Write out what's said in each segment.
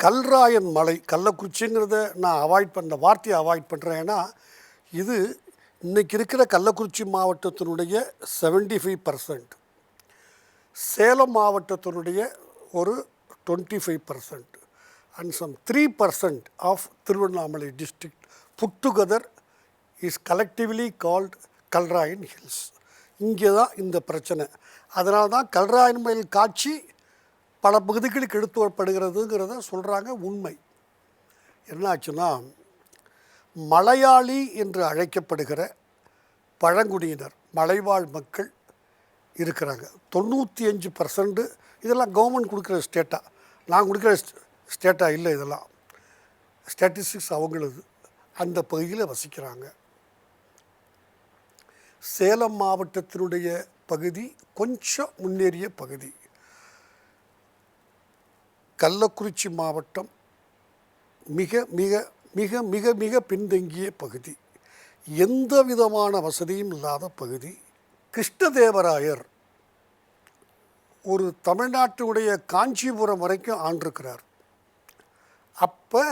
கல்ராயன் மலை, கள்ளக்குறிச்சிங்கிறத நான் வார்த்தையை அவாய்ட் பண்ணுறேன். ஏன்னா இது இன்றைக்கி இருக்கிற கள்ளக்குறிச்சி மாவட்டத்தினுடைய 75%, சேலம் மாவட்டத்தினுடைய ஒரு 25% and some 3% of Tiruvannamalai district put together is collectively called Kalrayan hills. இங்கே தான் இந்த பிரச்சனை. அதனால தான் கல்ராயன் மயில் காட்சி பல பகுதிகளுக்கு எடுத்து வரப்படுகிறதுங்கிறத சொல்கிறாங்க. உண்மை என்னாச்சுன்னா, மலையாளி என்று அழைக்கப்படுகிற பழங்குடியினர், மலைவாழ் மக்கள் இருக்கிறாங்க. 95% இதெல்லாம் கவர்மெண்ட் கொடுக்குற ஸ்டேட்டாக, நான் கொடுக்குற ஸ்டேட்டாக இல்லை, இதெல்லாம் ஸ்டாட்டிஸ்டிக்ஸ் அவங்களது. அந்த பகுதியில் வசிக்கிறாங்க. சேலம் மாவட்டத்தினுடைய பகுதி கொஞ்சம் முன்னேறிய பகுதி. கள்ளக்குறிச்சி மாவட்டம் மிக மிக மிக மிக மிக பின்தங்கிய பகுதி, எந்த விதமான வசதியும் இல்லாத பகுதி. கிருஷ்ணதேவராயர் ஒரு தமிழ்நாட்டினுடைய காஞ்சிபுரம் வரைக்கும் ஆண்டிருக்கிறார். அப்போ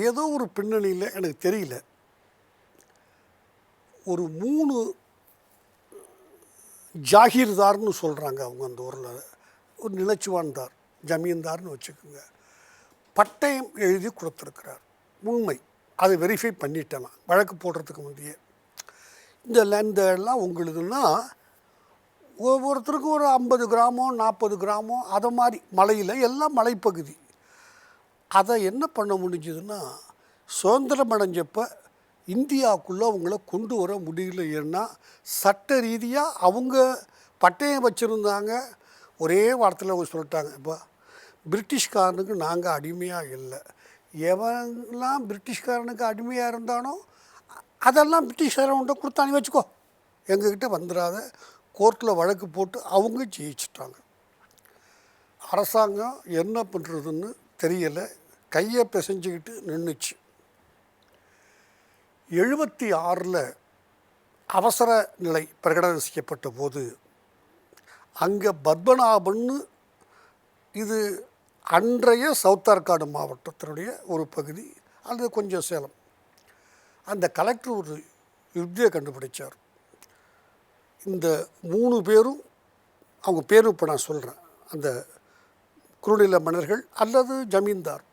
ஏதோ ஒரு பின்னணியில், எனக்கு தெரியல, ஒரு 3 ஜாகீர்தார்னு சொல்கிறாங்க அவங்க அந்த ஊரில், ஒரு நிலச்சுவான்தார், ஜமீன்தார்னு வச்சுக்கோங்க, பட்டயம் எழுதி கொடுத்துருக்கிறார். உண்மை, அதை வெரிஃபை பண்ணிட்டேன் நான் வழக்கு போடுறதுக்கு முந்தையே. இந்த லேண்டெல்லாம் உங்களுதுன்னா ஒவ்வொருத்தருக்கும் ஒரு 50 கிராமோ 40 கிராமோ அதை மாதிரி மலையில், எல்லாம் மலைப்பகுதி. அதை என்ன பண்ண முடிஞ்சதுன்னா, சுதந்திரம் அடைஞ்சப்போ இந்தியாவுக்குள்ளே அவங்கள கொண்டு வர முடியல. ஏன்னா சட்ட ரீதியாக அவங்க பட்டயம் வச்சுருந்தாங்க. ஒரே வார்த்தையில் அவங்க சொல்லிட்டாங்க, இப்போ பிரிட்டிஷ்காரனுக்கு நாங்கள் அடிமையாக இல்லை, எவன்லாம் பிரிட்டிஷ்காரனுக்கு அடிமையாக இருந்தானோ அதெல்லாம் பிரிட்டிஷ்காரன்கிட்ட கொடுத்தானே வச்சுக்கோ, எங்ககிட்ட வந்துடாத, கோர்ட்டில் வழக்கு போட்டு அவங்க ஜெயிச்சிட்டாங்க. அரசாங்கம் என்ன பண்ணுறதுன்னு தெரியலை, கையை பிசைஞ்சிக்கிட்டு நின்றுச்சு. 76 அவசர நிலை பிரகடனம் செய்யப்பட்ட போது அங்கே பத்மநாபன்னு, இது அன்றைய சவுத்தார்காடு மாவட்டத்தினுடைய ஒரு பகுதி, அது கொஞ்சம் சேலம், அந்த கலெக்டர் ஒரு யுக்தியை கண்டுபிடிச்சார். இந்த 3 பேரும், அவங்க பேரும் இப்போ நான் சொல்கிறேன், அந்த குறுநில மன்னர்கள் அல்லது ஜமீன்தார்,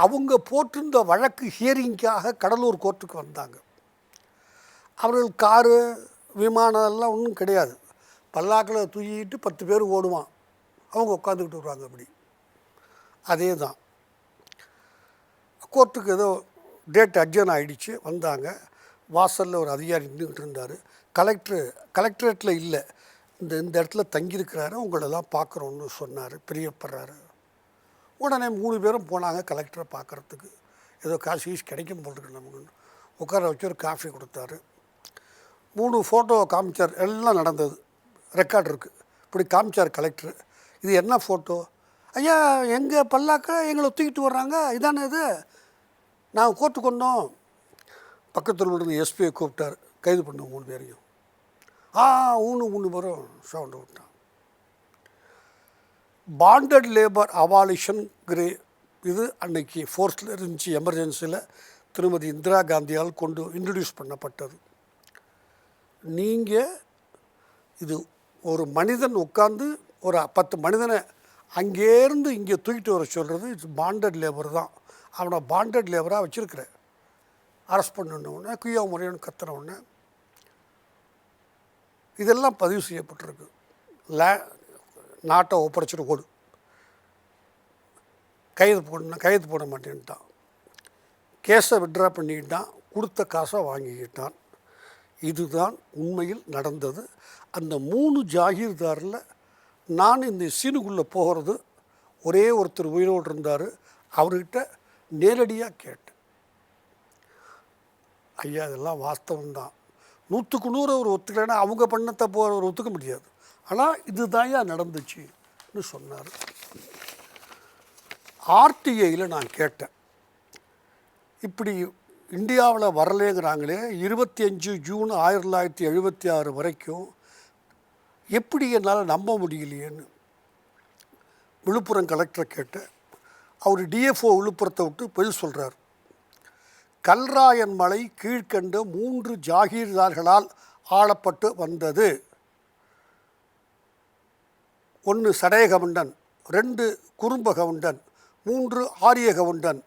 அவங்க போட்டிருந்த வழக்கு ஹியரிங்காக கடலூர் கோர்ட்டுக்கு வந்தாங்க. அவர்கள் காரு விமானம் எல்லாம் ஒன்றும் கிடையாது, பல்லாக்கில் தூக்கிட்டு 10 பேர் ஓடுவான், அவங்க உட்காந்துக்கிட்டு வருவாங்க. அப்படி அதே தான் கோர்ட்டுக்கு ஏதோ டேட் அட்ஜன் ஆகிடுச்சு. வந்தாங்க, வாசலில் ஒரு அதிகாரி நின்றுக்கிட்டு இருந்தார். கலெக்டரேட்டில் இல்லை, இந்த இடத்துல தங்கியிருக்கிறாரு, உங்களெல்லாம் பார்க்குறோன்னு சொன்னார், பிரியப்படுறாரு. உடனே 3 பேரும் போனாங்க கலெக்டரை பார்க்குறதுக்கு. ஏதோ காசு கிடைக்கும் போட்டுருக்கு நமக்கு. உட்கார வச்சு ஒரு காஃபி கொடுத்தாரு. 3 ஃபோட்டோவை காமிச்சார். எல்லாம் நடந்தது, ரெக்கார்டு இருக்குது. இப்படி காமிச்சார் கலெக்டர். இது என்ன ஃபோட்டோ? ஐயா, எங்கள் பல்லாக்க எங்களை தூக்கிட்டு வர்றாங்க, இதானே இது, நாங்கள் கோர்ட்டுக்கு வந்தோம். பக்கத்தில் உள்ள எஸ்பியை கூப்பிட்டார், கைது பண்ண 3 பேரையும். 3 பேரும் சவுண்டு விட்டான். பாண்டட் லேபர் அவாலிஷன் இது அன்னைக்கு ஃபோர்ஸில் இருந்துச்சு, எமர்ஜென்சியில் திருமதி இந்திரா காந்தியால் இன்ட்ரடியூஸ் பண்ணப்பட்டது. நீங்கள் இது ஒரு மனிதன் உட்காந்து ஒரு 10 மனிதனை அங்கேருந்து இங்கே தூக்கிட்டு வர சொல்கிறது, இட்ஸ் பாண்டட் லேபர் தான். அவனை பாண்டட் லேபராக வச்சுருக்கிற, அரெஸ்ட் பண்ணணுன்னே குய்யா முறையன்னு கத்துறவுடனே இதெல்லாம் பதிவு செய்யப்பட்டிருக்கு. நாட்டை ஒப்படைச்சிட்டு ஓடு, கைது போட மாட்டேன்ட்டான். கேஸை விட்ரா பண்ணிக்கிட்டான், கொடுத்த காசை வாங்கிக்கிட்டான். இதுதான் உண்மையில் நடந்தது. அந்த 3 ஜாகீர்தாரில் நான் இந்த சீனுக்குள்ளே போகிறது, ஒரே ஒருத்தர் உயிரோடு இருந்தார், அவர்கிட்ட நேரடியாக கேட்டேன். ஐயா, இதெல்லாம் வாஸ்தவம்தான், 100க்கு 100 ஒரு ஒத்துக்கலைன்னா அவங்க பண்ணத்தை ஒரு ஒத்துக்க முடியாது, ஆனால் இதுதான் நடந்துச்சுன்னு சொன்னார். ஆர்டிஐயில் நான் கேட்டேன், இப்படி இந்தியாவில் வரலேங்கிறாங்களே, 25 ஜூன் 1976 வரைக்கும் எப்படி என்னால் நம்ப முடியலையேன்னு. விழுப்புரம் கலெக்டரை கேட்டேன். அவர் டிஎஃப்ஓ விழுப்புரத்தை விட்டு பதில் சொல்கிறார். கல்ராயன் மலை கீழ்கண்ட 3 ஜாகீர்தார்களால் ஆளப்பட்டு வந்தது. 1 சடையகவுண்டன், 2 குறும்பகவுண்டன், 3 ஆரியகவுண்டன்.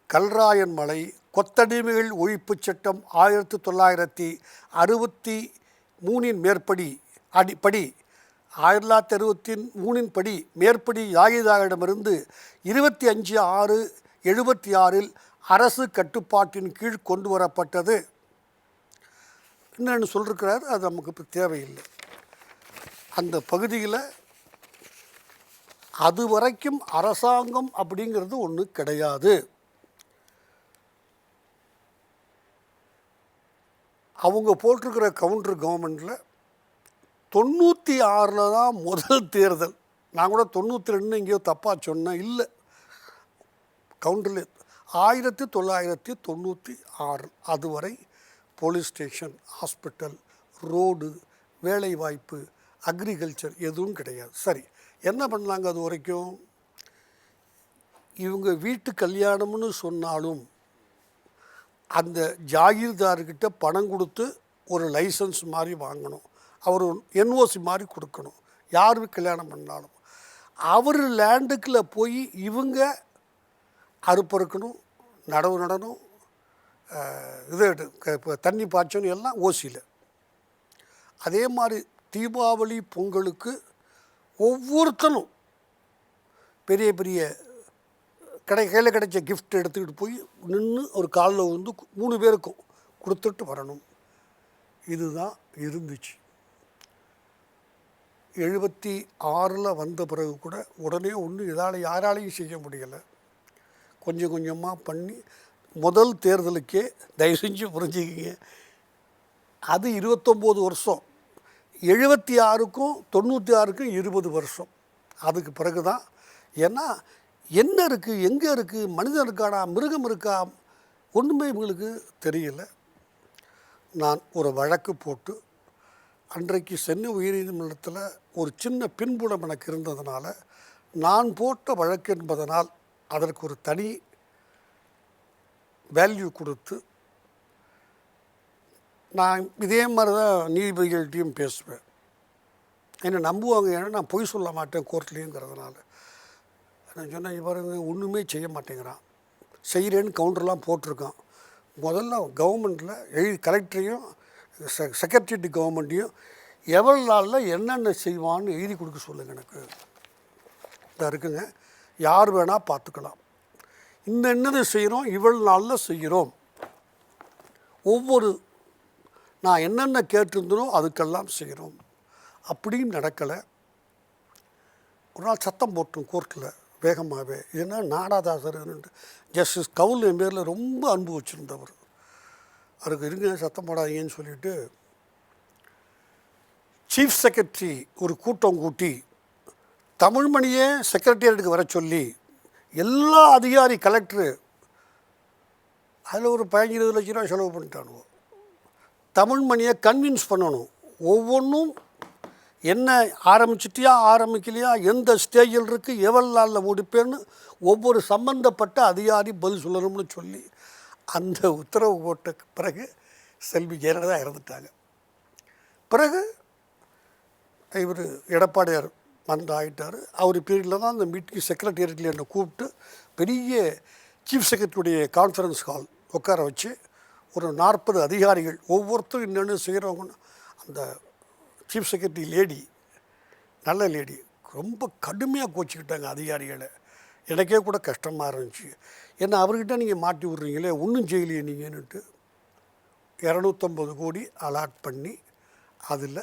கல்ராயன் மலை கொத்தடிமைகள் ஒழிப்புச் சட்டம் 1963 மேற்படி அடிப்படி 1963 படி மேற்படி ஜாகீர்தாரிடமிருந்து 25/6/76 அரசு கட்டுப்பாட்டின் கீழ் கொண்டு வரப்பட்டது. என்னென்னு சொல்லிருக்கிறாரு. அது நமக்கு இப்போ தேவையில்லை. அந்த பகுதியில் அது வரைக்கும் அரசாங்கம் அப்படிங்கிறது ஒன்று கிடையாது. அவங்க போட்டிருக்கிற கவுண்டர் கவர்மெண்ட்டில் 96 தான் முதல் தேர்தல். நான் கூட 92 எங்கேயோ தப்பாக சொன்னேன். இல்லை, கவுண்டரில் 1996 அதுவரை போலீஸ் ஸ்டேஷன், ஹாஸ்பிட்டல், ரோடு, வேலைவாய்ப்பு, அக்ரிகல்ச்சர் எதுவும் கிடையாது. சரி, என்ன பண்ணாங்க அது வரைக்கும்? இவங்க வீட்டு கல்யாணம்னு சொன்னாலும் அந்த ஜாகீர்தார்கிட்ட பணம் கொடுத்து ஒரு லைசன்ஸ் மாதிரி வாங்கணும். அவர் என்ஓசி மாதிரி கொடுக்கணும். யாருக்கு கல்யாணம் பண்ணாலும் அவர் லேண்டுக்குள்ளே போய் இவங்க அறுப்பறுக்கணும், நடவு நடணும், இது இப்போ தண்ணி பாய்ச்சணும், எல்லாம் ஓசியில். அதே மாதிரி தீபாவளி பொங்கலுக்கு ஒவ்வொருத்தனும் பெரிய பெரிய கையில் கிடைச்ச கிஃப்ட் எடுத்துக்கிட்டு போய் நின்று ஒரு காலில் வந்து 3 பேருக்கும் கொடுத்துட்டு வரணும். இதுதான் இருந்துச்சு. 76 வந்த பிறகு கூட உடனே ஒன்று இதால் யாராலையும் செய்ய முடியலை. கொஞ்சம் கொஞ்சமாக பண்ணி முதல் தேர்தலுக்கே தயவு செஞ்சு புரிஞ்சுக்கிங்க, அது 29 வருஷம். 76க்கும் 96க்கும் 20 வருஷம். அதுக்கு பிறகு தான். ஏன்னா என்ன இருக்குது, எங்கே இருக்குது, மனிதன் இருக்கானா, மிருகம் இருக்கா, ஒன்றுமே இவங்களுக்கு தெரியல. நான் ஒரு வழக்கு போட்டு அன்றைக்கு சென்னை உயர்நீதிமன்றத்தில் ஒரு சின்ன பின்புலம் எனக்கு இருந்ததுனால, நான் போட்ட வழக்கு என்பதனால் அதற்கு ஒரு தனி வேல்யூ கொடுத்து நான் இதே மாதிரி தான் நீதிபதிகள்கிட்டையும் பேசுவேன். என்னை நம்புவாங்க, ஏன்னா நான் பொய் சொல்ல மாட்டேன் கோர்ட்லேயுங்கிறதுனால. நான் சொன்னேன், இவருங்க ஒன்றுமே செய்ய மாட்டேங்கிறான், செய்கிறேன்னு கவுண்டர்லாம் போட்டிருக்கான். முதல்ல கவர்மெண்ட்டில் கலெக்டரையும் செக்ரட்டரியேட் கவர்மெண்ட்டையும் எவ்வளோ நாளில் என்னென்ன செய்வான்னு எழுதி கொடுக்க சொல்லுங்கள். எனக்கு இதாக இருக்குங்க, யார் வேணால் பார்த்துக்கலாம். இந்த என்னது செய்கிறோம், இவ்வளோ நாளில் செய்கிறோம். ஒவ்வொரு நான் என்னென்ன கேட்டிருந்தனோ அதுக்கெல்லாம் செய்கிறோம். அப்படியும் நடக்கலை. ஒரு நாள் சத்தம் போட்டோம் கோர்ட்டில் வேகமாகவே. ஏன்னா நாடாதாசர் ஜஸ்டிஸ் கவுல் என் பேரில் ரொம்ப அன்பு வச்சுருந்தவர். அதுக்கு இருங்க சத்தம் போடாதீங்கன்னு சொல்லிவிட்டு சீஃப் செக்ரட்டரி ஒரு கூட்டம் கூட்டி தமிழ்மணியே செக்ரட்டரியேட்டுக்கு வர சொல்லி எல்லா அதிகாரி கலெக்டரு அதில் ஒரு 15-20 லட்ச ரூபா செலவு பண்ணிட்டானுவோம். தமிழ்மணியை கன்வின்ஸ் பண்ணணும். ஒவ்வொன்றும் என்ன ஆரம்பிச்சிட்டியா ஆரம்பிக்கலையா, எந்த ஸ்டேஜில் இருக்குது, எவ்வளோ நாளில் முடிப்பேன்னு ஒவ்வொரு சம்பந்தப்பட்ட அதிகாரி பதில் சொல்லணும்னு சொல்லி அந்த உத்தரவு போட்ட பிறகு செல்வி ஜெயலலிதா இறந்துட்டாங்க. பிறகு இவர் எடப்பாடியார் ஆகிட்டார். அவர் பீரியடில் தான் அந்த மீட்டிங் செக்ரட்டேரியட்டில் என்னை கூப்பிட்டு பெரிய சீஃப் செக்ரட்டரியுடைய கான்ஃபரன்ஸ் ஹால் உட்கார வச்சு ஒரு 40 அதிகாரிகள் ஒவ்வொருத்தரும் என்னென்னு செய்கிறவங்கன்னு. அந்த சீஃப் செக்ரட்டரி லேடி, நல்ல லேடி, ரொம்ப கடுமையாக கோச்சிக்கிட்டாங்க அதிகாரிகளை. எனக்கே கூட கஷ்டமாக இருந்துச்சு. ஏன்னா அவர்கிட்ட நீங்கள் மாட்டி விட்றீங்களே, ஒன்றும் செய்யலையே நீங்கன்னுட்டு 250 கோடி அலாட் பண்ணி அதில்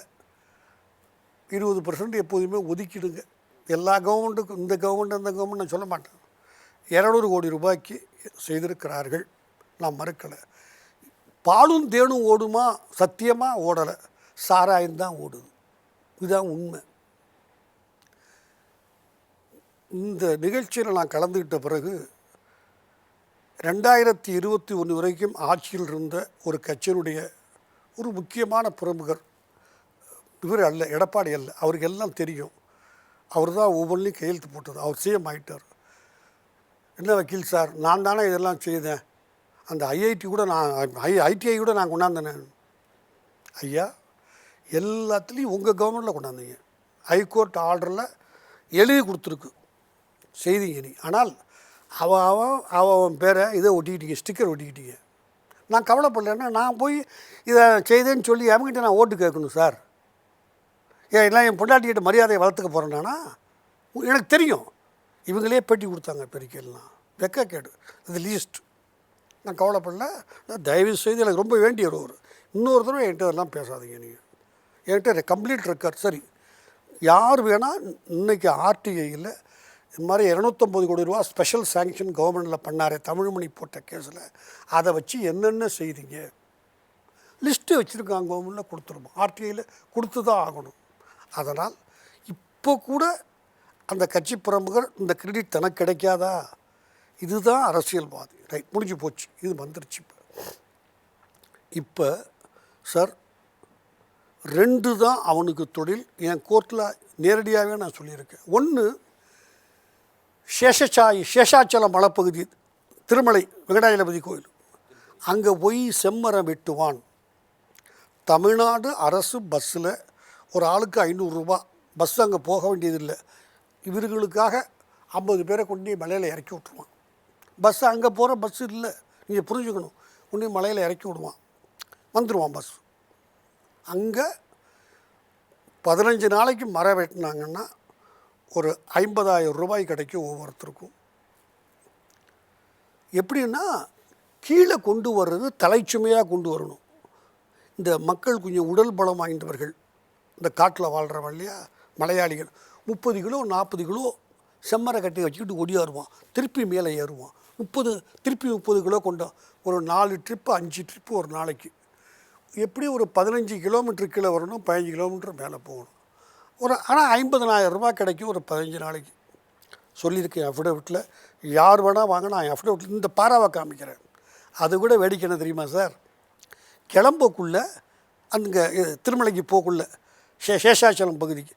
20% எப்போதுமே ஒதுக்கிடுங்க. எல்லா கவர்மெண்ட்டுக்கும், இந்த கவர்மெண்ட் அந்த கவர்மெண்ட் நான் சொல்ல மாட்டேன், 200 கோடி ரூபாய்க்கு செய்திருக்கிறார்கள். நான் மறுக்கலை. பாலும் தேனும் ஓடுமா? சத்தியமாக ஓடலை, சாராயம்தான் ஓடுது. இதுதான் உண்மை. இந்த நிகழ்ச்சியில் நான் கலந்துக்கிட்ட பிறகு 2021 வரைக்கும் ஆட்சியில் இருந்த ஒரு கட்சியினுடைய ஒரு முக்கியமான பிரமுகர், இவர் அல்ல, எடப்பாடி அல்ல, அவருக்கு எல்லாம் தெரியும். அவர் தான் ஒவ்வொன்றையும் கையெழுத்து போட்டது. அவர் சிஎம் ஆகிட்டார். என்ன வக்கீல் சார், நான் தானே இதெல்லாம் செய்தேன், அந்த ஐஐடி கூட நான் ஐடிஐ கூட நான் கொண்டாந்தேனே. ஐயா, எல்லாத்துலேயும் உங்கள் கவர்மெண்ட்டில் கொண்டாந்தீங்க. ஹைகோர்ட் ஆர்டரில் எழுதி கொடுத்துருக்கு செய்திங்க நீ. ஆனால் அவன் பேரை இதை ஒட்டிக்கிட்டீங்க, ஸ்டிக்கர் ஒட்டிக்கிட்டீங்க. நான் கவலைப்படலைன்னா நான் போய் இதை செய்தேன்னு சொல்லி அவங்ககிட்ட நான் ஓட்டு கேட்கணும் சார். எல்லாம் என் பொண்டாட்டிக்கிட்ட மரியாதையை வளர்த்துக்க போகிறேன்னா எனக்கு தெரியும். இவங்களே பேட்டி கொடுத்தாங்க பெருக்கெல்லாம், வெக்கக்கேடு. அது லீஸ்ட். நான் கவலைப்படல. தயவு செய்து எனக்கு ரொம்ப வேண்டிய ஒரு இன்னொரு தடவை என்கிட்ட அதெல்லாம் பேசாதீங்க. நீங்கள் என்கிட்ட கம்ப்ளீட் ரெக்கார்ட். சரி, யார் வேணால் இன்றைக்கி ஆர்டிஐயில் இது மாதிரி 250 கோடி ரூபா ஸ்பெஷல் சாங்ஷன் கவர்மெண்ட்டில் பண்ணார் தமிழ்மணி போட்ட கேஸில், அதை வச்சு என்னென்ன செய்தீங்க லிஸ்ட்டு வச்சுருக்காங்க. கவர்மெண்ட்டில் கொடுத்துருவோம், ஆர்டிஐயில் கொடுத்து தான் ஆகணும். அதனால் இப்போ கூட அந்த கட்சி பிரமுகர் இந்த கிரெடிட் தனக்கு கிடைக்காதா? இதுதான் அரசியல்வாதி. ரைட், முடிஞ்சு போச்சு, இது வந்துருச்சு. இப்போ சார் 2 தான் அவனுக்கு தொழில். என் கோர்ட்டில் நேரடியாகவே நான் சொல்லியிருக்கேன். ஒன்று, சேஷாச்சலம் மலைப்பகுதி திருமலை வெங்கடாஜலபதி கோயில், அங்கே போய் செம்மரம் வெட்டுவான். தமிழ்நாடு அரசு பஸ்ஸில் ஒரு ஆளுக்கு 500 ரூபா. பஸ் அங்கே போக வேண்டியதில்லை. இவர்களுக்காக 50 பேரை கொண்டு மலையில் இறக்கி விட்ருவான். பஸ்ஸு அங்கே போகிற பஸ்ஸு இல்லை, நீங்கள் புரிஞ்சுக்கணும். கொண்டு மலையில் இறக்கி விடுவான், வந்துடுவான் பஸ். அங்கே 15 நாளைக்கு மரம் வெட்டினாங்கன்னா ஒரு 50,000 ரூபாய் கிடைக்கும் ஒவ்வொருத்தருக்கும். எப்படின்னா கீழே கொண்டு வர்றது தலைச்சுமையாக கொண்டு வரணும். இந்த மக்கள் கொஞ்சம் உடல் பலம் வாய்ந்தவர்கள், இந்த காட்டில் வாழ்கிறவன் இல்லையா, மலையாளிகள், 30 கிலோ 40 கிலோ செம்மரை கட்டி வச்சுக்கிட்டு ஒடியாருவான், திருப்பி மேலே ஏறுவான். திருப்பி 30 கிலோ கொண்டா ஒரு 4 ட்ரிப்பு 5 ட்ரிப்பு ஒரு நாளைக்கு. எப்படி ஒரு 15 கிலோமீட்டர் கீழே வரணும், 15 கிலோமீட்டர் மேலே போகணும். ஆனால் 50,000 ரூபா கிடைக்கும் ஒரு 15 நாளைக்கு. சொல்லியிருக்கேன் அஃபிடவிட்டில். யார் வேணால் வாங்க, நான் அஃபிடவிட்டில் இந்த பாராவை காமிக்கிறேன். அது கூட வேடிக்கை என்ன தெரியுமா சார், கிளம்பக்குள்ளே அங்கே திருமலைக்கு போக்குள்ளே சேஷாச்சலம் பகுதிக்கு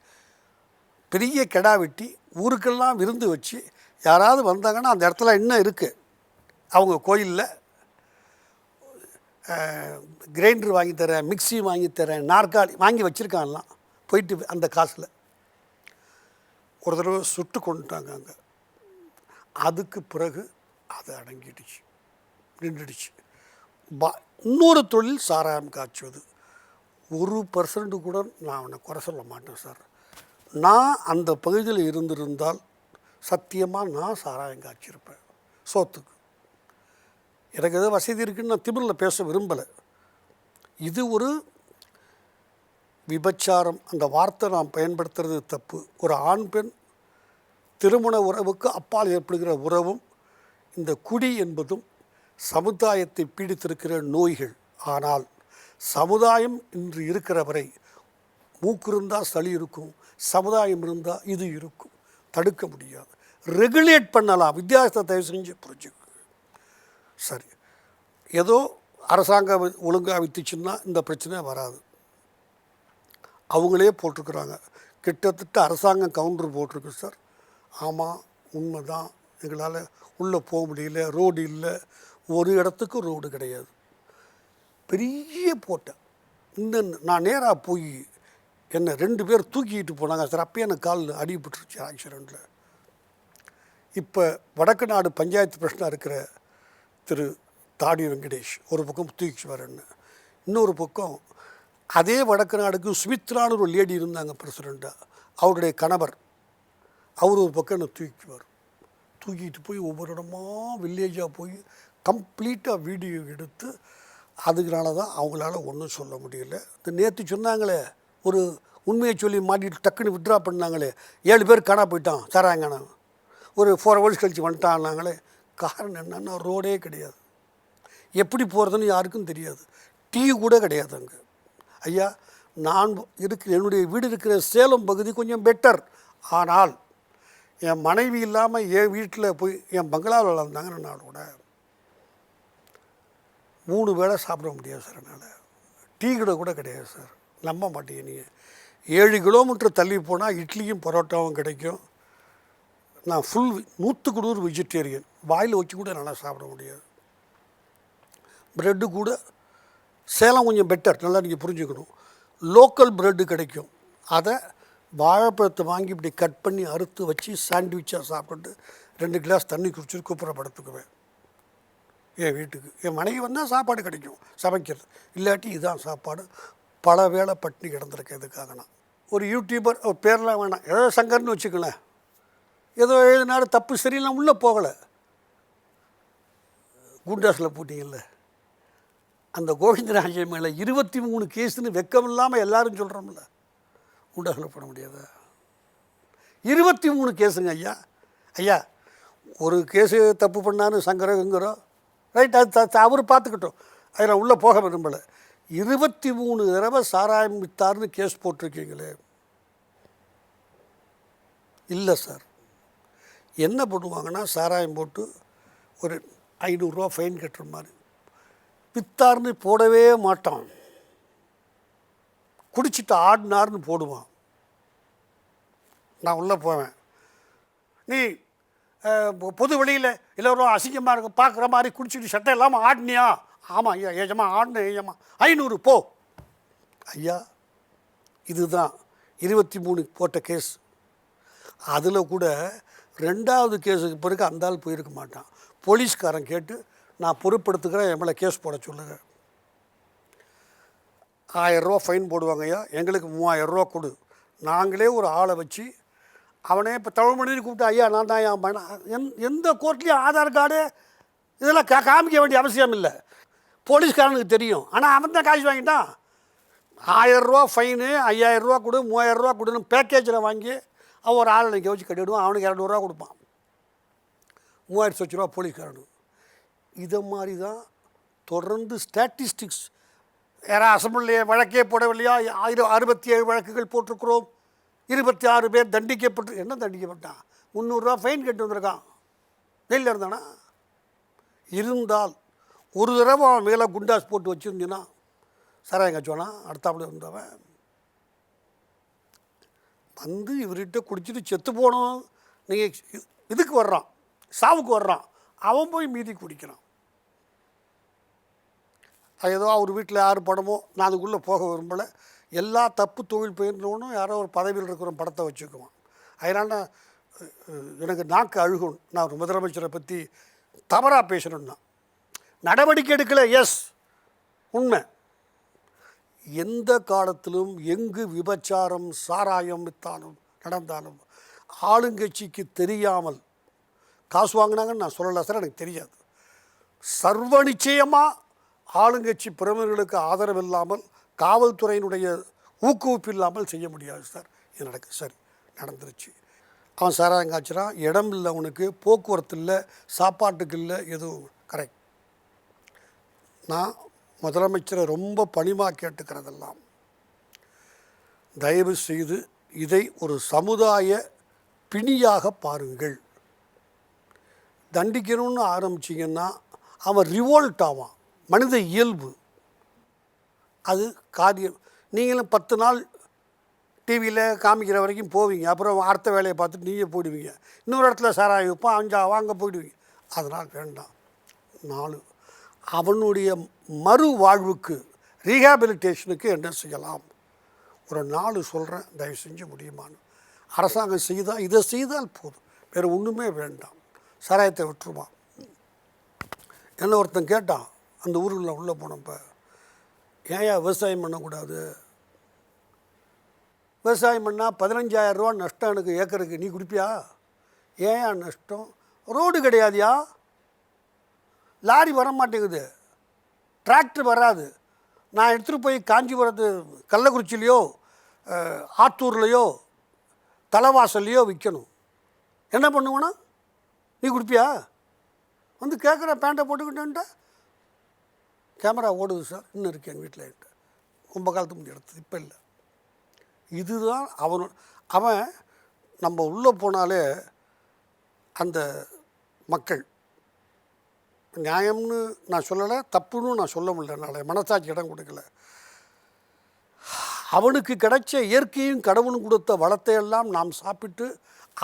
பெரிய கெடா வெட்டி ஊருக்கெல்லாம் விருந்து வச்சு யாராவது வந்தாங்கன்னா அந்த இடத்துல இன்னும் இருக்குது. அவங்க கோயிலில் கிரைண்டர் வாங்கி தரேன், மிக்சி வாங்கி தரேன், நாற்காலி வாங்கி வச்சுருக்காங்கலாம். போயிட்டு அந்த காசில் ஒரு தடவை சுட்டு கொண்டுட்டாங்க அங்கே. அதுக்கு பிறகு அது அடங்கிடுச்சு, நின்றுடுச்சு. இன்னொரு தொழில் சாராயம் காய்ச்சுவது. 1% கூட நான் அவனை குறை சொல்ல மாட்டேன் சார். நான் அந்த பகுதியில் இருந்திருந்தால் சத்தியமாக நான் சாராயம் காய்ச்சிருப்பேன் சோத்துக்கு. எனக்கு எதோ வசதி இருக்குன்னு நான் திமிரில் பேச விரும்பலை. இது ஒரு விபச்சாரம். அந்த வார்த்தை நான் பயன்படுத்துறது தப்பு. ஒரு ஆண் பெண் திருமண உறவுக்கு அப்பால் ஏற்படுகிற உறவும் இந்த குடி என்பதும் சமுதாயத்தை பீடித்திருக்கிற நோய்கள். ஆனால் சமுதாயம் இன்று இருக்கிற வரை மூக்கு இருந்தால் சளி இருக்கும், சமுதாயம் இருந்தால் இது இருக்கும். தடுக்க முடியாது. ரெகுலேட் பண்ணலாம். வித்தியாசத்தை தயவு செஞ்சு புரிஞ்சுக்கு. சரி, ஏதோ அரசாங்கம் ஒழுங்காக வித்துச்சுன்னா இந்த பிரச்சனை வராது. அவங்களே போட்டிருக்குறாங்க. கிட்டத்தட்ட அரசாங்கம் கவுண்டர் போட்டிருக்கு சார். ஆமாம், உண்மை தான். எங்களால் உள்ளே போக முடியல, ரோடு இல்லை, ஒரு இடத்துக்கு ரோடு கிடையாது. பெரிய போட்டேன். நான் நேராக போய் என்னை 2 பேர் தூக்கிக்கிட்டு போனாங்க சார். அப்போயே எனக்கு கால் அடிபட்டுருச்சு ஆக்சிடெண்ட்டில். இப்போ வடக்கு நாடு பஞ்சாயத்து பிரச்சனை இருக்கிற திரு தாடி வெங்கடேஷ் ஒரு பக்கம் தூக்கிச்சு வரேன்னு, இன்னொரு பக்கம் அதே வடக்கு நாடுக்கு சுமித்ரான்னு ஒரு லேடி இருந்தாங்க பிரசிடெண்ட்டாக, அவருடைய கணவர், அவர் ஒரு பக்கம் என்னை தூக்கிட்டு போய் ஒவ்வொரு இடமா வில்லேஜாக போய் கம்ப்ளீட்டாக வீடியோ எடுத்து, அதுக்குனால தான் அவங்களால ஒன்றும் சொல்ல முடியல. இந்த நேற்று சொன்னாங்களே, ஒரு உண்மையை சொல்லி மாட்டிட்டு டக்குன்னு விட்ரா பண்ணாங்களே, 7 பேர் காணா போயிட்டான் சாராயங்கானா, ஒரு 4 hours கழிச்சு வந்துட்டான்னாங்களே. காரணம் என்னன்னா ரோடே கிடையாது. எப்படி போகிறதுன்னு யாருக்கும் தெரியாது. டீ கூட கிடையாது அங்கே. ஐயா, நான் என்னுடைய வீடு இருக்கிற சேலம் பகுதி கொஞ்சம் பெட்டர். ஆனால் என் மனைவி இல்லாமல் என் வீட்டில் போய் என் பங்களாவில் வளர்ந்தாங்க. நானோட 3 வேளை சாப்பிட முடியாது சார். என்னால் டீ கூட கிடையாது சார். நம்ப மாட்டீங்க நீங்கள். 7 கிலோமீட்டர் தள்ளி போனால் இட்லியும் பரோட்டாவும் கிடைக்கும். நான் 100% வெஜிடேரியன். வாயில் வச்சு கூட நல்லா சாப்பிட முடியாது. ப்ரெட்டு கூட சேலம் கொஞ்சம் பெட்டர், நல்லா நீங்கள் புரிஞ்சுக்கணும். லோக்கல் ப்ரெட்டு கிடைக்கும். அதை வாழைப்பழத்தை வாங்கி இப்படி கட் பண்ணி அறுத்து வச்சு சாண்ட்விச்சாக சாப்பிட்டு 2 கிளாஸ் தண்ணி குடிச்சிட்டு கூப்பிடப்படுத்துக்குவேன் என் வீட்டுக்கு. என் மனைவி வந்தால் சாப்பாடு கிடைக்கும் சமைக்கிறது, இல்லாட்டி இதுதான் சாப்பாடு. பல வேளை பட்டினி கிடந்திருக்கேன் இதுக்காக. நான் ஒரு யூடியூபர், பேர்லாம் வேணாம், ஏதோ சங்கர்னு வச்சுக்கலேன், ஏதோ எழுதினாரு தப்பு சரியில்லாம் உள்ளே போகலை. குண்டாஸில் போட்டிங்கல்ல, அந்த கோவிந்தராஜன் மேலே 23 கேஸுன்னு வெக்கம் இல்லாமல் எல்லாரும் சொல்கிறோம்ல, குண்டாஸில் போட முடியாதா? 23 கேஸுங்க ஐயா. ஐயா ஒரு கேஸு தப்பு பண்ணான்னு சங்கரங்கிறோ ரைட், அது அவர் பார்த்துக்கிட்டோம், அதை நான் உள்ளே போக விரும்பலை. 23 தடவை சாராயம் வித்தார்னு கேஸ் போட்டிருக்கீங்களே. இல்லை சார், என்ன பண்ணுவாங்கன்னா சாராயம் போட்டு ஒரு 500 ரூபா ஃபைன் கட்டுற மாதிரி, வித்தார்னு போடவே மாட்டான், குடிச்சிட்டு ஆடினார்னு போடுவான். நான் உள்ளே போவேன், நீ பொது வெளியில் எல்லோரும் அசிங்கமாக இருக்கும் பார்க்குற மாதிரி குடிச்சிட்டு சட்டை இல்லாமல் ஆடினியா? ஆமாம் ஐயா, ஏஜமா ஆடினேன் ஏஜமா, 500 போ. ஐயா இதுதான் 23 போட்ட கேஸ். அதில் கூட 2வது கேஸுக்கு பிறகு அந்த ஆள் போயிருக்க மாட்டான். போலீஸ்காரன் கேட்டு நான் பொறுப்படுத்துக்கிறேன், என் மேலே கேஸ் போட சொல்லுங்கள். 1000 ரூபா ஃபைன் போடுவாங்க ஐயா, எங்களுக்கு 3000 ரூபா கொடு. நாங்களே ஒரு ஆளை வச்சு அவனே இப்போ தமிழ்மணின்னு கூப்பிட்டு, ஐயா நான் தான் என் எந்த கோர்ட்லேயும் ஆதார் கார்டு இதெல்லாம் காமிக்க வேண்டிய அவசியம் இல்லை, போலீஸ்காரனுக்கு தெரியும். ஆனால் அவன் தான் காசு வாங்கிட்டான். 1000 ரூபா ஃபைனு, 5000 ரூபா கொடு, 3000 ரூபா கொடுன்னு பேக்கேஜில் வாங்கி அவன் ஒரு ஆளை நிற்க வச்சு கட்டிவிடுவான். அவனுக்கு 200 ரூபா கொடுப்பான், 3000 சொச்சு ரூபா போலீஸ்காரனுக்கு. இதை மாதிரி தான் தொடர்ந்து ஸ்டாட்டிஸ்டிக்ஸ். யாராவது அசம்பிளியை வழக்கே போடவில்லையா? 67 வழக்குகள் போட்டிருக்கிறோம், 26 பேர் தண்டிக்கப்பட்டு. என்ன தண்டிக்கப்பட்டான்? 300 ரூபா ஃபைன் கட்டி வந்திருக்கான், ஜெயிலில் இருந்தானா? இருந்தால் ஒரு தடவை அவன் மேலே குண்டாஸ் போட்டு வச்சுருந்தீங்கன்னா சாராயம் காய்ச்சுவானா? அடுத்தாப்புல இருந்தவன் வந்து இவர்கிட்ட குடிச்சிட்டு செத்து போனோம், நீங்கள் இதுக்கு வர்றான், சாவுக்கு வர்றான், அவன் போய் மீதி குடிக்கிறான். ஏதோ அவர் வீட்டில் யார் படமோ, நான் அதுக்குள்ளே போக விரும்பலை. எல்லா தப்பு தொழில் பயிர்ந்தவனும் யாரோ ஒரு பதவியில் இருக்கிற படத்தை வச்சுக்குவான். அதனால் எனக்கு நாக்கு அழுகும். நான் ஒரு முதலமைச்சரை பற்றி தவறாக பேசணுன்னா நடவடிக்கை எடுக்கலை, எஸ் உண்மை. எந்த காலத்திலும் எங்கு விபச்சாரம் சாராயம் வித்தாலும் நடந்தாலும் ஆளுங்கட்சிக்கு தெரியாமல் காசு வாங்கினாங்கன்னு நான் சொல்லலை சார், எனக்கு தெரியாது. சர்வ நிச்சயமாக ஆளுங்கட்சி பிரமுகர்களுக்கு ஆதரவு இல்லாமல், காவல்துறையினுடைய ஊக்குவிப்பு இல்லாமல் செய்ய முடியாது சார். இது நடக்குது, சரி நடந்துருச்சு. அவன் சாராயம் காய்ச்சிறான், இடம் இல்லை அவனுக்கு, போக்குவரத்து இல்லை, சாப்பாட்டுக்கு இல்லை, எதுவும் கரெக்ட். நான் முதலமைச்சரை ரொம்ப பணிமாக கேட்டுக்கிறதெல்லாம், தயவு செய்து இதை ஒரு சமுதாய பிணியாக பாருங்கள். தண்டிக்கணும்னு ஆரம்பிச்சிங்கன்னா அவன் ரிவோல்ட் ஆவான், மனித இயல்பு அது காரியம். நீங்களும் 10 நாள் டிவியில் காமிக்கிற வரைக்கும் போவீங்க, அப்புறம் அடுத்த வேலையை பார்த்துட்டு நீங்கள் போயிடுவீங்க. இன்னொரு இடத்துல சாராயம் வைப்பான், அங்கே போயிடுவீங்க. அதனால் வேண்டாம். 4 அவனுடைய மறு வாழ்வுக்கு ரீஹாபிலிட்டேஷனுக்கு என்ன செய்யலாம்? ஒரு 4 சொல்கிறேன், தயவு செஞ்சு முடியுமான்னு. அரசாங்கம் செய்தால் இதை செய்தால் போதும், வேறு ஒன்றுமே வேண்டாம். சாராயத்தை விட்டுருவான். என்ன ஒருத்தன் கேட்டான், அந்த ஊருக்குள்ள உள்ளே போனப்போ, ஏன் விவசாயம் பண்ணக்கூடாது? விவசாயம் பண்ணால் 15,000 ரூபா நஷ்டம் எனக்கு ஏக்கருக்கு, நீ குடிப்பியா? ஏன் நஷ்டம்? ரோடு கிடையாதுயா, லாரி வர மாட்டேங்குது, டிராக்டர் வராது. நான் எடுத்துகிட்டு போய் காஞ்சிபுரத்து கள்ளக்குறிச்சிலையோ ஆத்தூர்லையோ தலைவாசல்லையோ விற்கணும். என்ன பண்ணுவேன்னா, நீ குடிப்பியா? வந்து கேட்குற பேண்ட்டை போட்டுக்கிட்டேன்ட்ட. கேமரா ஓடுது சார், இன்னும் இருக்குது எங்கள் வீட்டில் என்கிட்ட, ரொம்ப காலத்துக்கு முன்னாடி எடுத்தது, இப்போ இல்லை. இதுதான் அவன் நம்ம உள்ளே போனாலே அந்த மக்கள் நியாயம்னு நான் சொல்லலை, தப்புன்னு நான் சொல்ல முடியல, என்னால் மனசாட்சி இடம் கொடுக்கல. அவனுக்கு கிடைச்ச இயற்கையும் கடவுளும் கொடுத்த வளத்தையெல்லாம் நாம் சாப்பிட்டு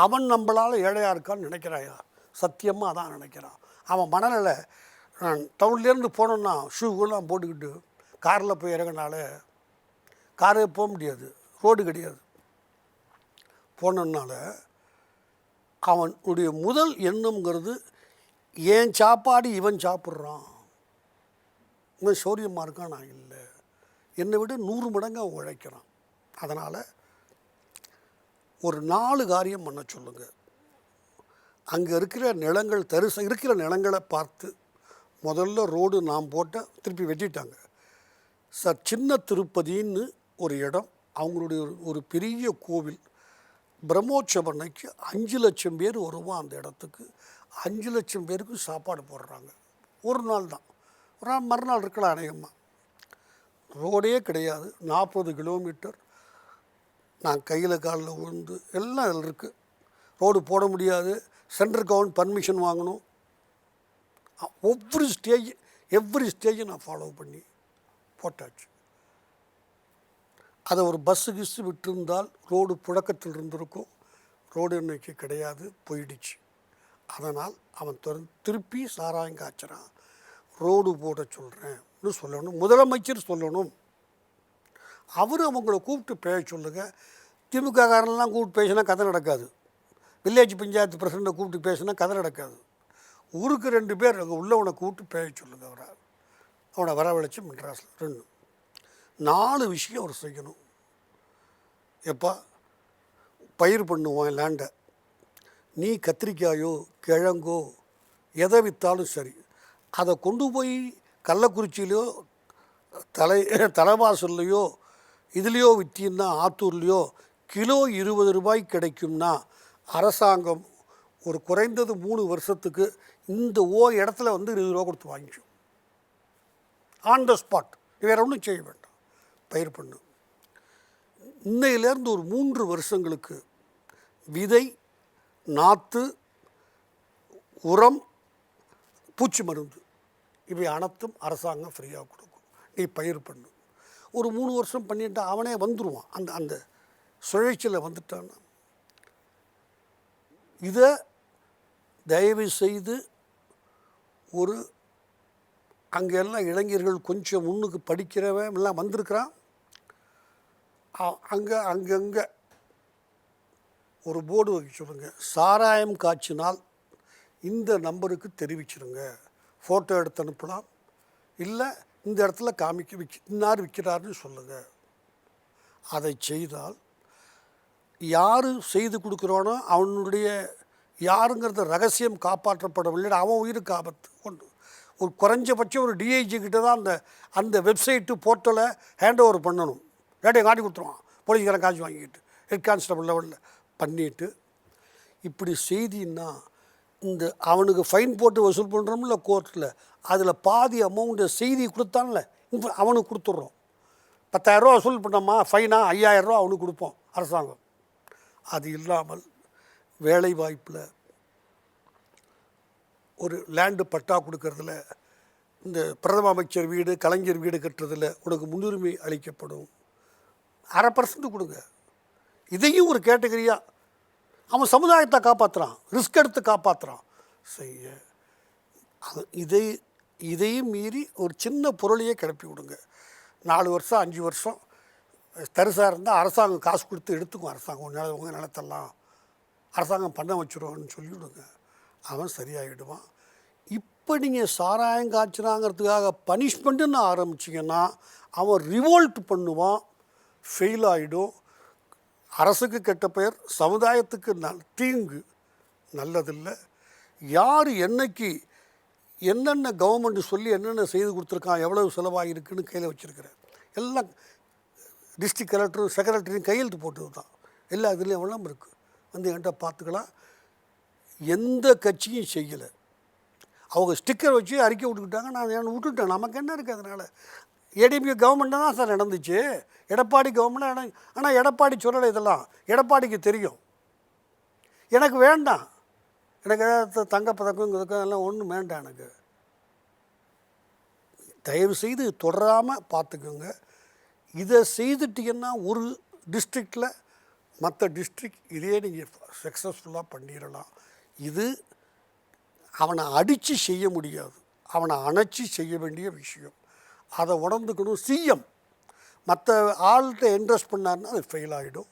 அவன் நம்மளால் ஏழையாக இருக்கான்னு நினைக்கிறாயா? சத்தியமாக அதான் நினைக்கிறான். அவன் மனநிலை. நான் டவுன்லேருந்து போனோன்னா ஷூவெல்லாம் போட்டுக்கிட்டு காரில் போய் இறங்கினால காரே போக முடியாது, ரோடு கிடையாது. போனதுனால அவனுடைய முதல் எண்ணம்ங்கிறது ஏன் சாப்பாடு இவன் சாப்பிட்றான், இவன் சௌரியமாக இருக்கான், நான் இல்லை, என்னை விட 100 மடங்கு அவன் உழைக்கிறான். அதனால் ஒரு 4 காரியம் பண்ண சொல்லுங்கள். அங்கே இருக்கிற நிலங்கள் இருக்கிற நிலங்களை பார்த்து முதல்ல ரோடு நாம் போட்ட திருப்பி வெட்டிட்டாங்க சார். சின்ன திருப்பதின்னு ஒரு இடம், அவங்களுடைய ஒரு பெரிய கோவில். பிரம்மோற்சவனைக்கு 5 லட்சம் பேர் வருவான் அந்த இடத்துக்கு. 5 லட்சம் பேருக்கு சாப்பாடு போடுறாங்க. ஒரு நாள் தான், ஒரு நாள் மறுநாள் இருக்கலாம் அநேகமாக. ரோடே கிடையாது, 40 கிலோமீட்டர். நான் கையில் காலில் விழுந்து எல்லாம் அதில் இருக்குது. ரோடு போட முடியாது, சென்ட்ரல் கவர்மெண்ட் பர்மிஷன் வாங்கணும். எவ்ரி ஸ்டேஜ் நான் ஃபாலோ பண்ணி போட்டாச்சு. அதை ஒரு பஸ்ஸு கிஸ்ஸு விட்டிருந்தால் ரோடு புழக்கத்தில் இருந்திருக்கும். ரோடு இன்னைக்கு கிடையாது, போயிடுச்சு. அதனால் அவன் திருப்பி சாராயம் காய்ச்சறான். ரோடு போட சொல்கிறேன்னு சொல்லணும், முதலமைச்சர் சொல்லணும். அவர் அவங்கள கூப்பிட்டு பேச சொல்லுங்கள். திமுககாரன்லாம் கூப்பிட்டு பேசினா கதை நடக்காது. வில்லேஜ் பஞ்சாயத்து பிரசிடண்ட்டை கூப்பிட்டு பேசினா கதை நடக்காது. ஊருக்கு 2 பேர் அங்கே உள்ளவனை கூப்பிட்டு பேச சொல்லுங்கள். அவனை வரவழைச்சி மெட்ராஸில் 4 விஷயம் அவர் செய்யணும். எப்பா பயிர் பண்ணுவான் லேண்டை, நீ கத்திரிக்காயோ கிழங்கோ எதை விற்றாலும் சரி, அதை கொண்டு போய் கள்ளக்குறிச்சியிலையோ தலைவாசல்லையோ இதுலேயோ விற்றீன்னா, ஆத்தூர்லேயோ கிலோ 20 ரூபாய்க்கு கிடைக்கும்னா அரசாங்கம் ஒரு குறைந்தது 3 வருஷத்துக்கு இந்த இடத்துல 20 ரூபா கொடுத்து வாங்கிக்கும். ஆன் த ஸ்பாட், வேறு ஒன்றும் செய்ய வேண்டாம், பயிர் பண்ணு. இன்னையிலேருந்து ஒரு 3 வருஷங்களுக்கு விதை, நாற்று, உரம், பூச்சி மருந்து இவை அனைத்தும் அரசாங்கம் ஃப்ரீயாக கொடுக்கும். நீ பயிர் பண்ணு. ஒரு 3 வருஷம் பண்ணிட்டு அவனே வந்துடுவான். அந்த சுழற்சியில் வந்துட்டான்னா, இதை தயவு செய்து ஒரு அங்கெல்லாம் இளைஞர்கள் கொஞ்சம் முன்னுக்கு படிக்கிறவன் எல்லாம் வந்திருக்கிறான். அங்கங்கே ஒரு போர்டு வைக்க சொல்லுங்க, சாராயம் காய்ச்சினால் இந்த நம்பருக்கு தெரிவிச்சிருங்க, ஃபோட்டோ எடுத்து அனுப்பலாம், இல்லை இந்த இடத்துல இன்னார் விற்கிறாருன்னு சொல்லுங்கள். அதை செய்தால் யார் செய்து கொடுக்குறானோ அவனுடைய யாருங்கிறத ரகசியம் காப்பாற்றப்படவில்லை, அவன் உயிருக்கு ஆபத்து. ஒரு குறைஞ்சபட்சம் ஒரு டிஐஜி கிட்ட தான் அந்த வெப்சைட்டு போர்ட்டலை ஹேண்ட் ஓவர் பண்ணணும். டேட்டை காட்டி கொடுத்துருவான், போலீஸ்காரன் காசு வாங்கிட்டு ஹெட் கான்ஸ்டபிள் லெவலில் பண்ணிவிட்டு. இப்படி செய்தின்னா இந்த அவனுக்கு ஃபைன் போட்டு வசூல் பண்ணுறோம்ல கோர்ட்டில், அதில் பாதி அமௌண்ட்டை செய்தி கொடுத்தான்ல அவனுக்கு கொடுத்துட்றோம். 10,000 ரூபா வசூல் பண்ணோமா, ஃபைனாக 5,000 ரூபா அவனுக்கு கொடுப்போம் அரசாங்கம். அது இல்லாமல் வேலை வாய்ப்பில் ஒரு லேண்டு பட்டா கொடுக்கறதுல, இந்த பிரதம அமைச்சர் வீடு, கலைஞர் வீடு கட்டுறதுல உனக்கு முன்னுரிமை அளிக்கப்படும். 0.5% கொடுங்க. இதையும் ஒரு கேட்டகரியாக அவன் சமுதாயத்தை காப்பாற்றுறான், ரிஸ்க் எடுத்து காப்பாற்றுறான். செய்ய இதையும் மீறி ஒரு சின்ன பொருளையே கிளப்பி விடுங்க. 4 வருஷம் 5 வருஷம் தரிசாக இருந்தால் அரசாங்கம் காசு கொடுத்து எடுத்துக்கும். அரசாங்கம் உங்கள் நிலத்தெல்லாம் அரசாங்கம் பண்ண வச்சுருவோன்னு சொல்லிவிடுங்க, அவன் சரியாகிடுவான். இப்போ நீங்கள் சாராயம் காய்ச்சினாங்கிறதுக்காக பனிஷ்மெண்ட்டுன்னு ஆரம்பிச்சிங்கன்னா அவன் ரிவோல்ட் பண்ணுவான், ஃபெயில் ஆகிடும். அரசுக்கு கெட்ட பெயர், சமுதாயத்துக்கு தீங்கு, நல்லதில்லை. யார் என்னைக்கு என்னென்ன கவர்மெண்ட் சொல்லி என்னென்ன செய்து கொடுத்துருக்கான், எவ்வளவு செலவாகிருக்குன்னு கையில் வச்சுருக்கிறேன். எல்லாம் டிஸ்ட்ரிக்ட் கலெக்டரும் செக்ரட்டரியும் கையெழுத்து போட்டது தான். எல்லா இதுலேயும் எவ்வளோ இருக்குது, வந்து என்கிட்ட பார்த்துக்கலாம். எந்த கட்சியும் செய்யலை. அவங்க ஸ்டிக்கர் வச்சு அறிக்கை விட்டுக்கிட்டாங்க, நான் என்ன விட்டுட்டேன், நமக்கு என்ன இருக்குது அதனால். ஏடிஎம்கே கவர்மெண்ட்டு தான் சார் நடந்துச்சு, எடப்பாடி கவர்மெண்ட். ஆனால் எடப்பாடி சொல்லலை, இதெல்லாம் எடப்பாடிக்கு தெரியும். எனக்கு வேண்டாம், எனக்கு தங்கப்பதக்கம் இதுக்கும் எல்லாம் ஒன்றும் வேண்டாம் எனக்கு. தயவுசெய்து தொடராமல் பார்த்துக்கோங்க. இதை செய்துட்டீங்கன்னா ஒரு டிஸ்ட்ரிக்டில் மற்ற டிஸ்ட்ரிக்ட் இதே நீங்கள் சக்ஸஸ்ஃபுல்லாக பண்ணிடலாம். இது அவனை அடித்து செய்ய முடியாது, அவனை அணைச்சி செய்ய வேண்டிய விஷயம். அதை உணர்ந்துக்கணும். சிஎம் மற்ற ஆள்கிட்ட இன்ட்ரெஸ்ட் பண்ணாருன்னா அது ஃபெயில் ஆகிடும்.